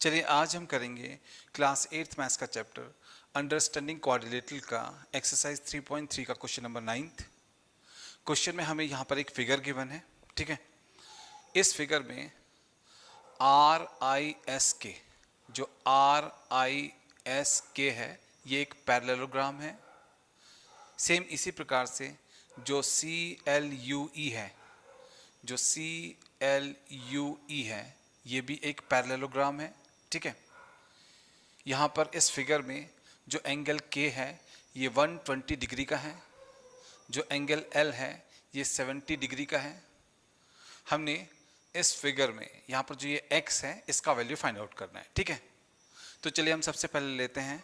चलिए आज हम करेंगे क्लास 8th मैथ्स का चैप्टर अंडरस्टैंडिंग क्वाड्रिलेटरल का एक्सरसाइज 3.3 का क्वेश्चन नंबर 9th। क्वेश्चन में हमें यहाँ पर एक फिगर गिवन है, ठीक है। इस फिगर में आर आई एस के, जो आर आई एस के है ये एक पैरेललोग्राम है। सेम इसी प्रकार से जो सी एल यू ई है, जो सी एल यू ई है ये भी एक पैरेललोग्राम है, ठीक है। यहाँ पर इस फिगर में जो एंगल K है ये 120 डिग्री का है, जो एंगल L है ये 70 डिग्री का है। हमने इस फिगर में यहाँ पर जो ये X है इसका वैल्यू फाइंड आउट करना है, ठीक है। तो चलिए हम सबसे पहले लेते हैं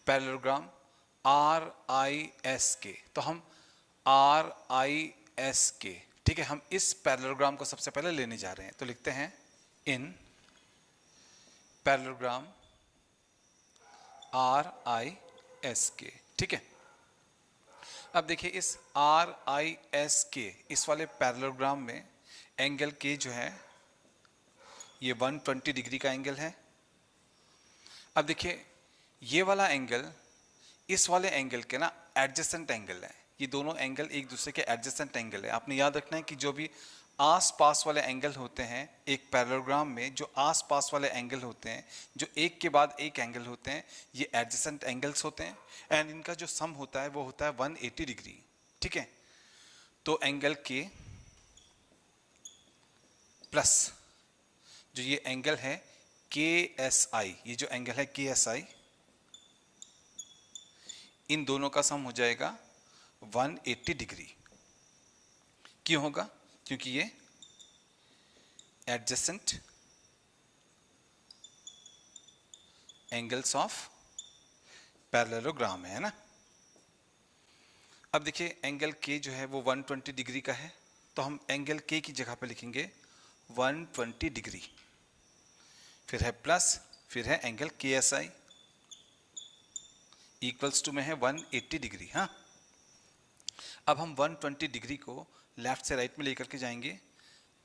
पैरेललोग्राम आर आई एस के। तो हम आर आई एस के, ठीक है, हम इस पैरेललोग्राम को सबसे पहले लेने जा रहे हैं। तो लिखते हैं in parallelogram are I S के, ठीक है। अब देखिए इस आर आई एस के इस वाले पैरेललोग्राम में एंगल के जो है ये 120 डिग्री का एंगल है। अब देखिए ये वाला एंगल इस वाले एंगल के ना एडजेसेंट एंगल है। ये दोनों एंगल एक दूसरे के एडजेसेंट एंगल है। आपने याद रखना है कि जो भी आस पास वाले एंगल होते हैं एक पैरेललोग्राम में, जो आस पास वाले एंगल होते हैं, जो एक के बाद एक एंगल होते हैं, ये एडजेसेंट एंगल्स होते हैं एंड इनका जो सम होता है वो होता है 180 डिग्री, ठीक है। तो एंगल के प्लस जो ये एंगल है के एस आई, ये जो एंगल है के एस आई, इन दोनों का सम हो जाएगा 180 डिग्री। क्यों होगा? क्योंकि ये एडजेसेंट एंगल्स ऑफ पैरेललोग्राम है ना। अब देखिए एंगल के जो है वो 120 डिग्री का है, तो हम एंगल के की जगह पे लिखेंगे 120 डिग्री, फिर है प्लस, फिर है एंगल के एस आई इक्वल्स टू में है 180 डिग्री। हाँ, अब हम 120 डिग्री को लेफ्ट से राइट में लेकर के जाएंगे,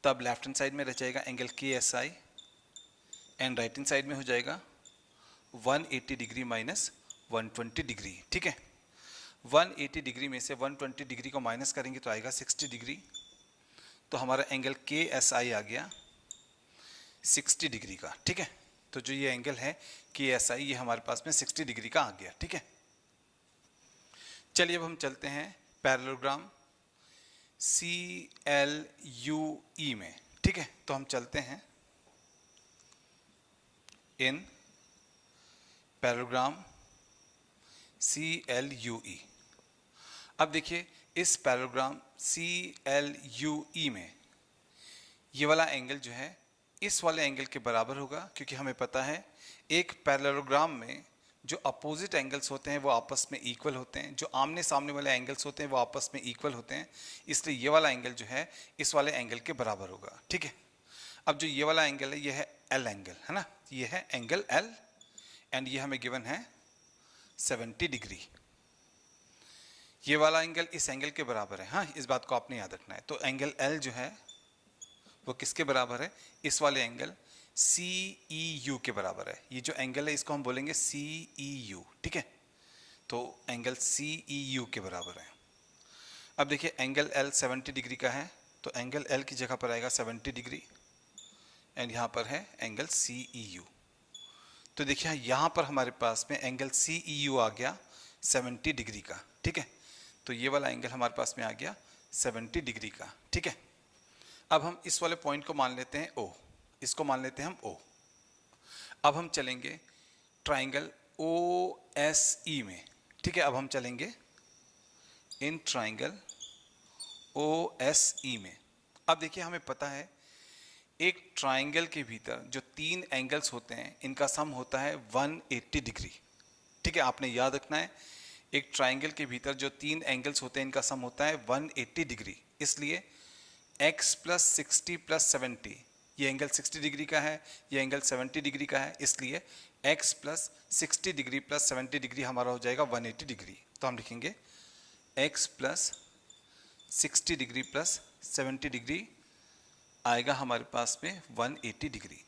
तब लेफ्ट हैंड साइड में रह जाएगा एंगल के S I and right hand side में हो जाएगा 180 डिग्री माइनस 120 डिग्री, ठीक है। 180 डिग्री में से 120 डिग्री को माइनस करेंगे तो आएगा 60 डिग्री। तो हमारा एंगल के एस आई आ गया 60 डिग्री का, ठीक है। तो जो ये एंगल है के एस आई ये हमारे पास में 60 डिग्री का आ गया, ठीक है। चलिए अब हम चलते हैं parallelogram C L U E में, ठीक है। तो हम चलते हैं in parallelogram C L U E. अब देखिए इस parallelogram C L U E में ये वाला एंगल जो है इस वाले एंगल के बराबर होगा, क्योंकि हमें पता है एक पैरेललोग्राम में जो अपोजिट एंगल्स होते हैं वो आपस में इक्वल होते हैं, जो आमने सामने वाले एंगल्स होते हैं वो आपस में इक्वल होते हैं, इसलिए ये वाला एंगल जो है इस वाले एंगल के बराबर होगा, ठीक है। अब जो ये वाला एंगल है ये है एल एंगल, है ना, ये है एंगल एल एंड ये हमें गिवन है 70 डिग्री। ये वाला एंगल इस एंगल के बराबर है, हाँ, इस बात को आपने याद रखना है। तो एंगल एल जो है वो किसके बराबर है? इस वाले एंगल सी ई यू के बराबर है। ये जो एंगल है इसको हम बोलेंगे सी ई यू, ठीक है। तो एंगल सी ई यू के बराबर है। अब देखिए एंगल एल 70 डिग्री का है, तो एंगल एल की जगह पर आएगा 70 डिग्री एंड यहाँ पर है एंगल सी ई यू। तो देखिए यहाँ पर हमारे पास में एंगल सी ई यू आ गया 70 डिग्री का, ठीक है। तो ये वाला एंगल हमारे पास में आ गया 70 डिग्री का, ठीक है। अब हम इस वाले पॉइंट को मान लेते हैं ओ, इसको मान लेते हैं हम ओ। अब हम चलेंगे ट्राइंगल ओ एस ई में, ठीक है। अब हम चलेंगे in triangle O S E में। अब देखिए हमें पता है एक ट्राइंगल के भीतर जो तीन एंगल्स होते हैं इनका सम होता है 180 डिग्री, ठीक है। आपने याद रखना है एक ट्राइंगल के भीतर जो तीन एंगल्स होते हैं इनका सम होता है 180 डिग्री। इसलिए x प्लस 60 प्लस 70, ये एंगल 60 डिग्री का है, ये एंगल 70 डिग्री का है, इसलिए x plus 60 degree plus 70 degree हमारा हो जाएगा 180 डिग्री। तो हम लिखेंगे x plus 60 degree plus 70 degree आएगा हमारे पास में 180 डिग्री।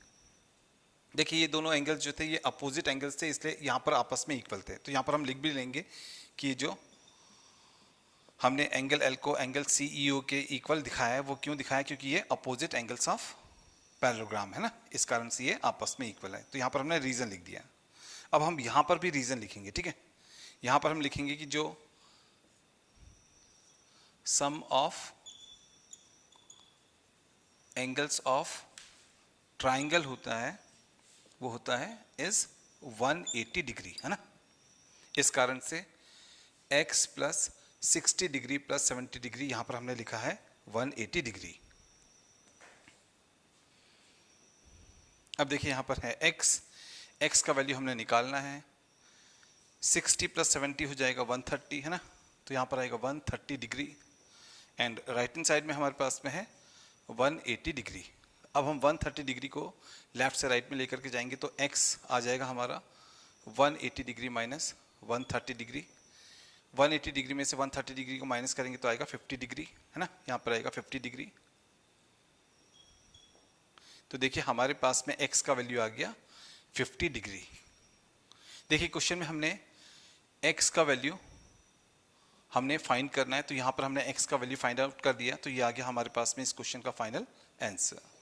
देखिए ये दोनों एंगल्स जो थे ये अपोजिट एंगल्स थे, इसलिए यहाँ पर आपस में इक्वल थे। तो यहाँ पर हम लिख भी लेंगे कि जो हमने एंगल एल को एंगल सी ई ओ के इक्वल दिखाया है, वो क्यों दिखाया है, क्योंकि ये अपोजिट एंगल्स ऑफ पैरेललोग्राम है ना, इस कारण से ये आपस में इक्वल है। तो यहाँ पर हमने रीजन लिख दिया। अब हम यहाँ पर भी रीजन लिखेंगे, ठीक है। यहाँ पर हम लिखेंगे कि जो सम ऑफ एंगल्स ऑफ ट्राइंगल होता है वो होता है इज 180 डिग्री, है ना। इस कारण से x plus 60 degree plus 70 degree यहाँ पर हमने लिखा है 180 डिग्री। अब देखिए यहाँ पर है x का वैल्यू हमने निकालना है, 60 प्लस 70 हो जाएगा 130, है ना। तो यहाँ पर आएगा 130 degree and right hand side में हमारे पास में है 180 डिग्री। अब हम 130 डिग्री को लेफ्ट से राइट में लेकर के जाएंगे तो x आ जाएगा हमारा 180 डिग्री माइनस 130 डिग्री। 180 डिग्री में से 130 डिग्री को माइनस करेंगे तो आएगा 50 डिग्री, है ना। यहाँ पर आएगा 50 डिग्री। तो देखिए हमारे पास में x का वैल्यू आ गया 50 डिग्री। देखिए क्वेश्चन में हमने x का वैल्यू हमने फाइंड करना है, तो यहाँ पर हमने x का वैल्यू फाइंड आउट कर दिया। तो ये आ गया हमारे पास में इस क्वेश्चन का फाइनल आंसर।